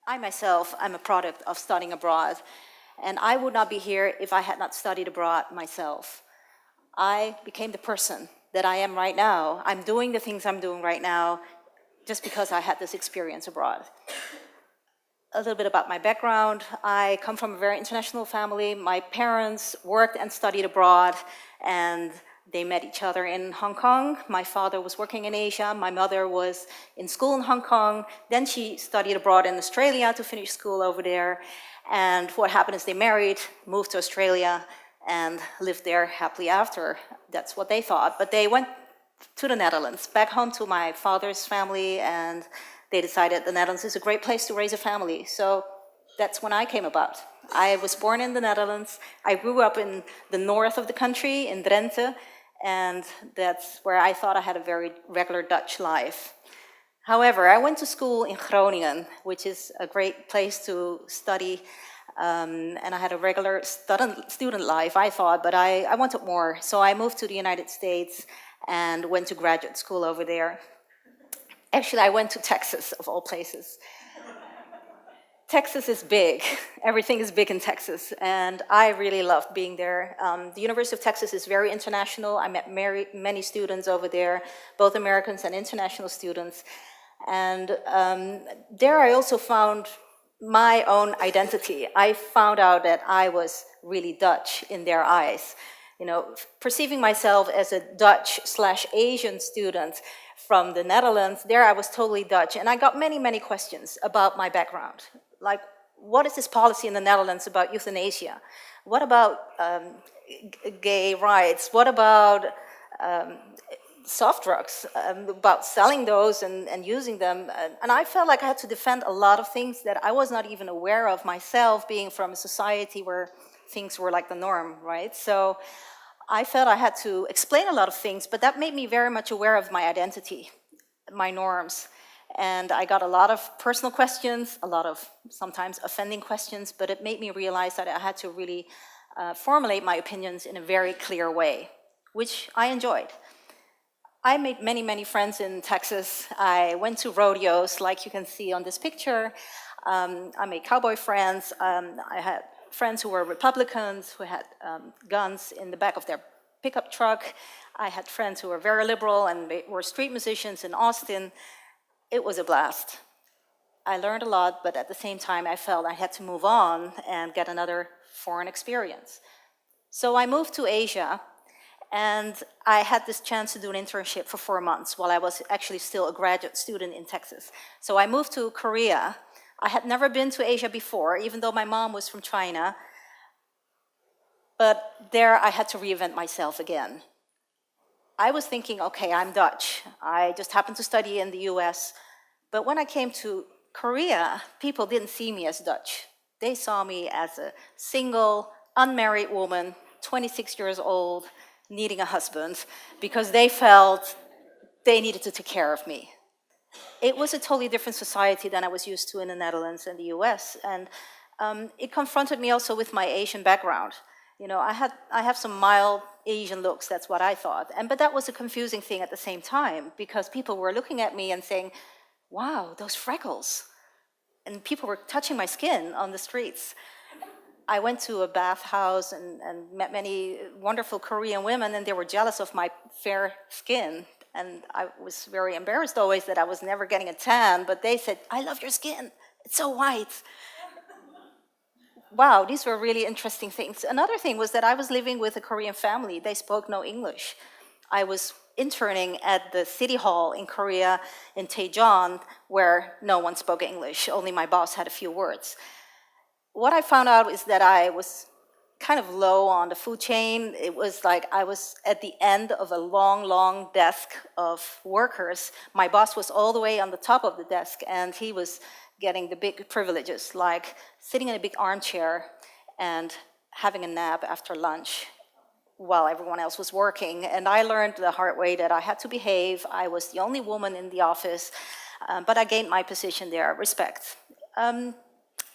I myself, I'm a product of studying abroad, and I would not be here if I had not studied abroad myself. I became the person that I am right now. I'm doing the things I'm doing right now just because I had this experience abroad. A little bit about my background. I come from a very international family. My parents worked and studied abroad, and they met each other in Hong Kong. My father was working in Asia. My mother was in school in Hong Kong. Then she studied abroad in Australia to finish school over there. And what happened is they married, moved to Australia, and lived there happily after. That's what they thought. But they went to the Netherlands, back home to my father's family, and they decided the Netherlands is a great place to raise a family. So that's when I came about. I was born in the Netherlands. I grew up in the north of the country, in Drenthe, and that's where I thought I had a very regular Dutch life. However, I went to school in Groningen, which is a great place to study, and I had a regular student life, I thought, but I wanted more. So I moved to the United States and went to graduate school over there. Actually, I went to Texas, of all places. Texas is big. Everything is big in Texas, and I really loved being there. The University of Texas is very international. I met many students over there, both Americans and international students. And there I also found my own identity. I found out that I was really Dutch in their eyes. You know, perceiving myself as a Dutch/Asian student from the Netherlands, there I was totally Dutch. And I got many, many questions about my background. Like, what is this policy in the Netherlands about euthanasia? What about gay rights? What about soft drugs, about selling those and using them? And I felt like I had to defend a lot of things that I was not even aware of myself, being from a society where things were like the norm, right? So I felt I had to explain a lot of things, but that made me very much aware of my identity, my norms. And I got a lot of personal questions, a lot of sometimes offending questions, but it made me realize that I had to really formulate my opinions in a very clear way, which I enjoyed. I made many, many friends in Texas. I went to rodeos, like you can see on this picture. I made cowboy friends. I had friends who were Republicans, who had guns in the back of their pickup truck. I had friends who were very liberal and they were street musicians in Austin. It was a blast. I learned a lot, but at the same time, I felt I had to move on and get another foreign experience. So I moved to Asia, and I had this chance to do an internship for 4 months while I was actually still a graduate student in Texas. So I moved to Korea. I had never been to Asia before, even though my mom was from China. But there I had to reinvent myself again. I was thinking, okay, I'm Dutch. I just happened to study in the US. But when I came to Korea, people didn't see me as Dutch. They saw me as a single, unmarried woman, 26 years old, needing a husband, because they felt they needed to take care of me. It was a totally different society than I was used to in the Netherlands and the US. And it confronted me also with my Asian background. You know, I have some mild Asian looks, that's what I thought. But that was a confusing thing at the same time, because people were looking at me and saying, wow, those freckles. And people were touching my skin on the streets. I went to a bathhouse and met many wonderful Korean women, and they were jealous of my fair skin. And I was very embarrassed always that I was never getting a tan, but they said, I love your skin, it's so white. Wow, these were really interesting things. Another thing was that I was living with a Korean family. They spoke no English. I was interning at the city hall in Korea, in Daejeon, where no one spoke English, only my boss had a few words. What I found out is that I was kind of low on the food chain. It was like I was at the end of a long, long desk of workers. My boss was all the way on the top of the desk, and he was getting the big privileges, like sitting in a big armchair and having a nap after lunch while everyone else was working. And I learned the hard way that I had to behave. I was the only woman in the office, but I gained my position there, respect.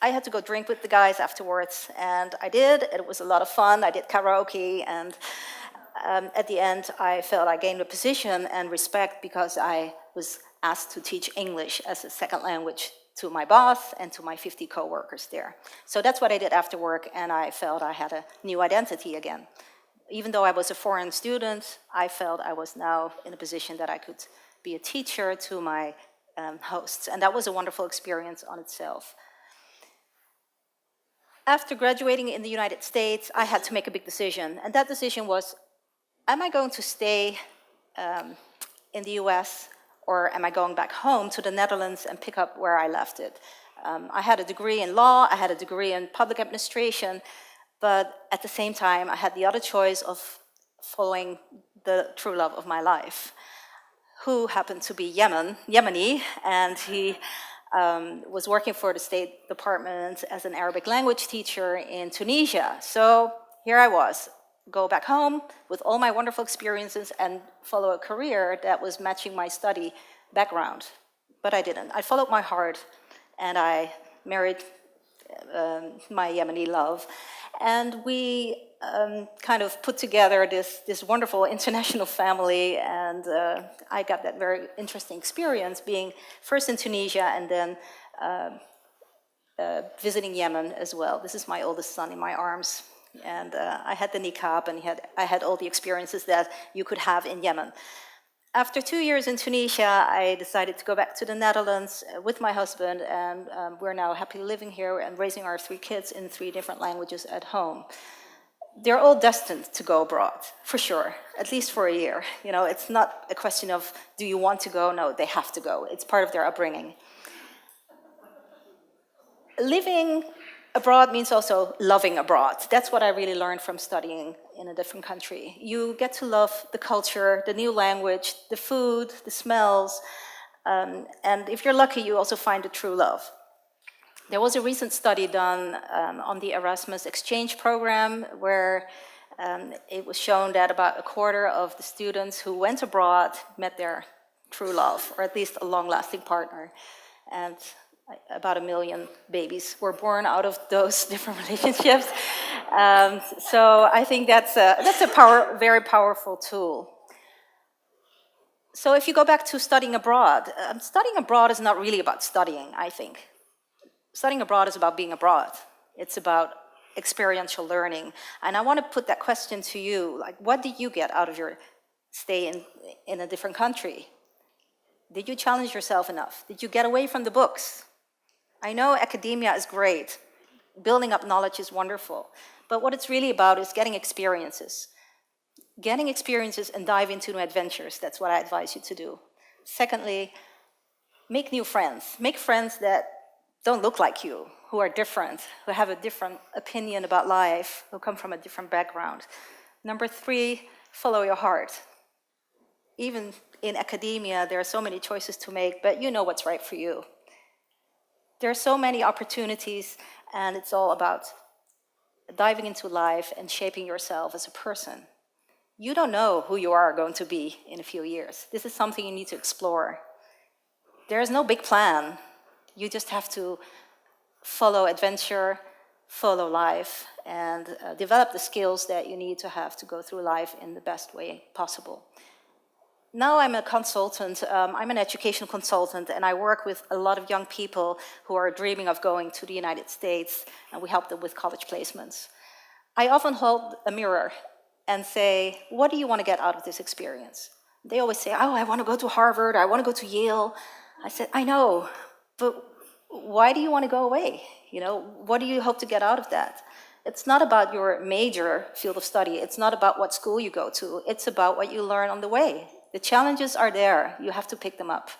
I had to go drink with the guys afterwards, and I did. It was a lot of fun. I did karaoke, and at the end, I felt I gained a position and respect because I was asked to teach English as a second language to my boss and to my 50 coworkers there. So that's what I did after work, and I felt I had a new identity again. Even though I was a foreign student, I felt I was now in a position that I could be a teacher to my hosts, and that was a wonderful experience on itself. After graduating in the United States, I had to make a big decision, and that decision was, am I going to stay in the US, or am I going back home to the Netherlands and pick up where I left it? I had a degree in law, I had a degree in public administration, but at the same time, I had the other choice of following the true love of my life, who happened to be Yemeni, and he was working for the State Department as an Arabic language teacher in Tunisia. So here I was, go back home with all my wonderful experiences and follow a career that was matching my study background. But I didn't. I followed my heart, and I married my Yemeni love. And we kind of put together this wonderful international family, and I got that very interesting experience being first in Tunisia and then visiting Yemen as well. This is my oldest son in my arms. And I had the niqab, and I had all the experiences that you could have in Yemen. After 2 years in Tunisia, I decided to go back to the Netherlands with my husband, and we're now happily living here and raising our 3 kids in 3 different languages at home. They're all destined to go abroad, for sure, at least for a year. You know, it's not a question of, do you want to go? No, they have to go. It's part of their upbringing. Living abroad means also loving abroad. That's what I really learned from studying in a different country. You get to love the culture, the new language, the food, the smells, and if you're lucky, you also find the true love. There was a recent study done on the Erasmus exchange program where it was shown that about a quarter of the students who went abroad met their true love, or at least a long-lasting partner. And about 1 million babies were born out of those different relationships. So I think that's a very powerful tool. So if you go back to studying abroad is not really about studying, I think. Studying abroad is about being abroad. It's about experiential learning. And I want to put that question to you, like, what did you get out of your stay in a different country? Did you challenge yourself enough? Did you get away from the books? I know academia is great. Building up knowledge is wonderful. But what it's really about is getting experiences. Getting experiences and dive into new adventures. That's what I advise you to do. Secondly, make new friends. Make friends that don't look like you, who are different, who have a different opinion about life, who come from a different background. Number 3, follow your heart. Even in academia, there are so many choices to make, but you know what's right for you. There are so many opportunities, and it's all about diving into life and shaping yourself as a person. You don't know who you are going to be in a few years. This is something you need to explore. There is no big plan. You just have to follow adventure, follow life, and develop the skills that you need to have to go through life in the best way possible. Now I'm a consultant, I'm an educational consultant, and I work with a lot of young people who are dreaming of going to the United States, and we help them with college placements. I often hold a mirror and say, what do you want to get out of this experience? They always say, oh, I want to go to Harvard, I want to go to Yale. I said, I know, but why do you want to go away? You know, what do you hope to get out of that? It's not about your major field of study. It's not about what school you go to. It's about what you learn on the way. The challenges are there. You have to pick them up.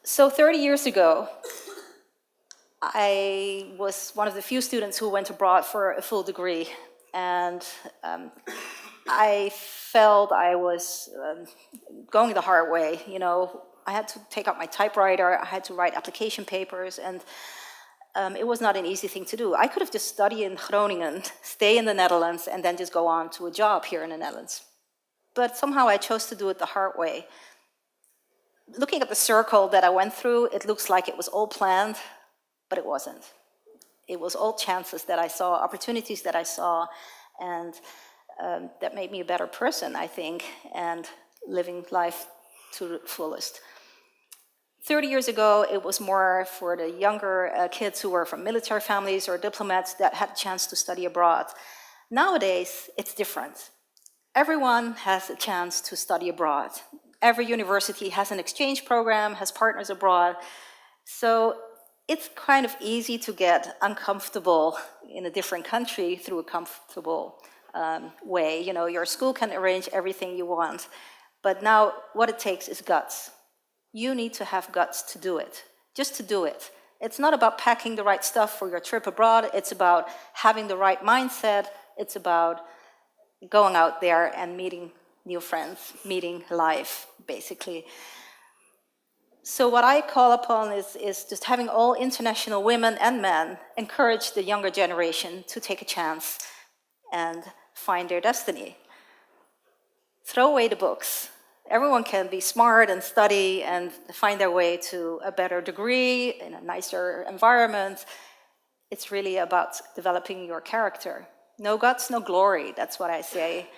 So 30 years ago, I was one of the few students who went abroad for a full degree. And I felt I was going the hard way. You know, I had to take out my typewriter. I had to write application papers. And it was not an easy thing to do. I could have just studied in Groningen, stay in the Netherlands, and then just go on to a job here in the Netherlands. But somehow I chose to do it the hard way. Looking at the circle that I went through, it looks like it was all planned, but it wasn't. It was all chances that I saw, opportunities that I saw, and that made me a better person, I think, and living life to the fullest. 30 years ago, it was more for the younger kids who were from military families or diplomats that had a chance to study abroad. Nowadays, it's different. Everyone has a chance to study abroad. Every university has an exchange program, has partners abroad. So it's kind of easy to get uncomfortable in a different country through a comfortable way. You know, your school can arrange everything you want. But now what it takes is guts. You need to have guts to do it, just to do it. It's not about packing the right stuff for your trip abroad. It's about having the right mindset. It's about going out there and meeting new friends, meeting life, basically. So what I call upon is just having all international women and men encourage the younger generation to take a chance and find their destiny. Throw away the books. Everyone can be smart and study and find their way to a better degree in a nicer environment. It's really about developing your character. No guts, no glory, that's what I say.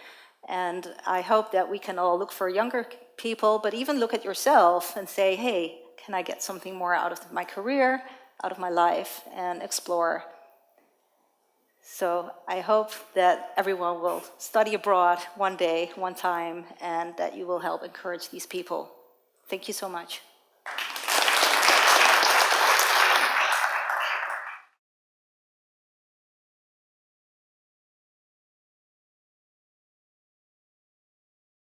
And I hope that we can all look for younger people, but even look at yourself and say, hey, can I get something more out of my career, out of my life, and explore. So I hope that everyone will study abroad one day, one time, and that you will help encourage these people. Thank you so much.